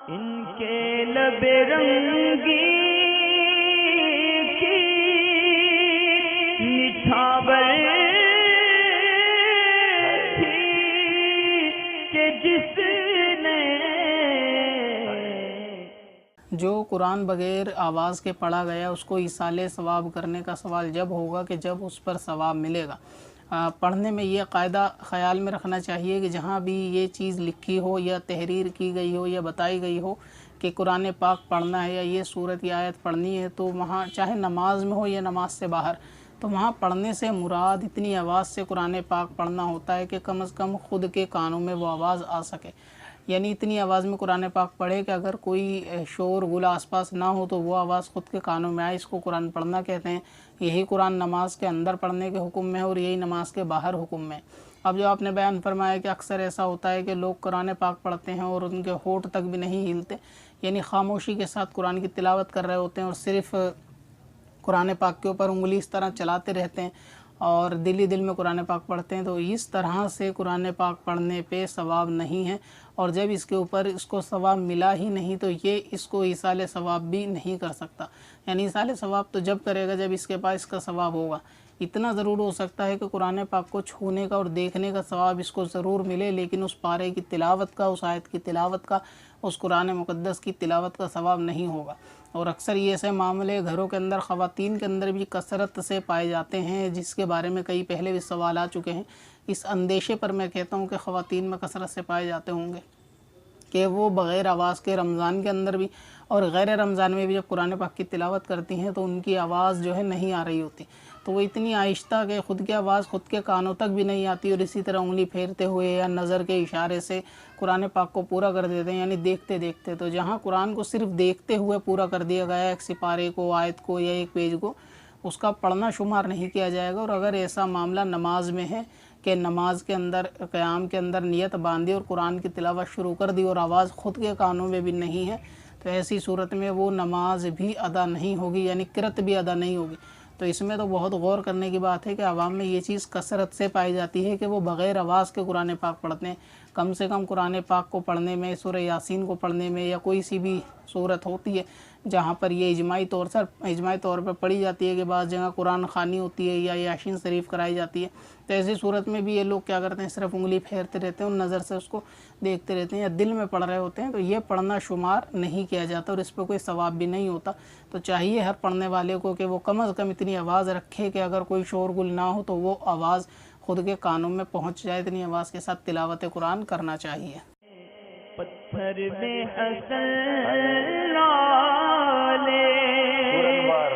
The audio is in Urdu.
ان کے لب رنگی کی نچھاور تھی کہ جس نے جو قرآن بغیر آواز کے پڑھا گیا اس کو ایصال ثواب کرنے کا سوال جب ہوگا کہ جب اس پر ثواب ملے گا۔ پڑھنے میں یہ قاعدہ خیال میں رکھنا چاہیے کہ جہاں بھی یہ چیز لکھی ہو یا تحریر کی گئی ہو یا بتائی گئی ہو کہ قرآن پاک پڑھنا ہے یا یہ صورت یا آیت پڑھنی ہے، تو وہاں چاہے نماز میں ہو یا نماز سے باہر، تو وہاں پڑھنے سے مراد اتنی آواز سے قرآن پاک پڑھنا ہوتا ہے کہ کم از کم خود کے کانوں میں وہ آواز آ سکے، یعنی اتنی آواز میں قرآن پاک پڑھے کہ اگر کوئی شور غل آس پاس نہ ہو تو وہ آواز خود کے کانوں میں آئے۔ اس کو قرآن پڑھنا کہتے ہیں۔ یہی قرآن نماز کے اندر پڑھنے کے حکم میں ہے اور یہی نماز کے باہر حکم میں۔ اب جو آپ نے بیان فرمایا کہ اکثر ایسا ہوتا ہے کہ لوگ قرآن پاک پڑھتے ہیں اور ان کے ہونٹ تک بھی نہیں ہلتے، یعنی خاموشی کے ساتھ قرآن کی تلاوت کر رہے ہوتے ہیں اور صرف قرآن پاک کے اوپر انگلی اس طرح چلاتے رہتے ہیں اور دل ہی دل میں قرآن پاک پڑھتے ہیں، تو اس طرح سے قرآن پاک پڑھنے پہ ثواب نہیں ہے، اور جب اس کے اوپر اس کو ثواب ملا ہی نہیں تو یہ اس کو ایصال ثواب بھی نہیں کر سکتا، یعنی ایصال ثواب تو جب کرے گا جب اس کے پاس اس کا ثواب ہوگا۔ اتنا ضرور ہو سکتا ہے کہ قرآن پاک کو چھونے کا اور دیکھنے کا ثواب اس کو ضرور ملے، لیکن اس پارے کی تلاوت کا، اس آیت کی تلاوت کا، اس قرآن مقدس کی تلاوت کا ثواب نہیں ہوگا۔ اور اکثر یہ ایسے معاملے گھروں کے اندر، خواتین کے اندر بھی کثرت سے پائے جاتے ہیں، جس کے بارے میں کئی پہلے بھی سوال آ چکے ہیں۔ اس اندیشے پر میں کہتا ہوں کہ خواتین میں کثرت سے پائے جاتے ہوں گے کہ وہ بغیر آواز کے رمضان کے اندر بھی اور غیر رمضان میں بھی جب قرآن پاک کی تلاوت کرتی ہیں تو ان کی آواز جو ہے نہیں آ رہی ہوتی، تو وہ اتنی آہستہ کہ خود کی آواز خود کے کانوں تک بھی نہیں آتی، اور اسی طرح انگلی پھیرتے ہوئے یا نظر کے اشارے سے قرآن پاک کو پورا کر دیتے ہیں، یعنی دیکھتے دیکھتے۔ تو جہاں قرآن کو صرف دیکھتے ہوئے پورا کر دیا گیا ہے، ایک سپارے کو، آیت کو یا ایک پیج کو، اس کا پڑھنا شمار نہیں کیا جائے گا۔ اور اگر ایسا معاملہ نماز میں ہے کہ نماز کے اندر قیام کے اندر نیت باندھی اور قرآن کی تلاوت شروع کر دی اور آواز خود کے کانوں میں بھی نہیں ہے، تو ایسی صورت میں وہ نماز بھی ادا نہیں ہوگی، یعنی قرأت بھی ادا نہیں ہوگی۔ تو اس میں تو بہت غور کرنے کی بات ہے کہ عوام میں یہ چیز کثرت سے پائی جاتی ہے کہ وہ بغیر آواز کے قرآن پاک پڑھتے ہیں۔ کم سے کم قرآن پاک کو پڑھنے میں، سورہ یاسین کو پڑھنے میں یا کوئی سی بھی صورت ہوتی ہے جہاں پر یہ اجماعی طور پر پڑھی جاتی ہے کہ بعض جگہ قرآن خوانی ہوتی ہے یا یاسین شریف کرائی جاتی ہے، تو ایسی صورت میں بھی یہ لوگ کیا کرتے ہیں، صرف انگلی پھیرتے رہتے ہیں اور نظر سے اس کو دیکھتے رہتے ہیں یا دل میں پڑھ رہے ہوتے ہیں، تو یہ پڑھنا شمار نہیں کیا جاتا اور اس پہ کوئی ثواب بھی نہیں ہوتا۔ تو چاہیے ہر پڑھنے والے کو کہ وہ کم از کم اتنی آواز رکھے کہ اگر کوئی شور گل نہ ہو تو وہ آواز خود کے کانوں میں پہنچ جائے، اتنی آواز کے ساتھ تلاوت قرآن کرنا چاہیے۔ پتھر میں حسن لالے پرنوار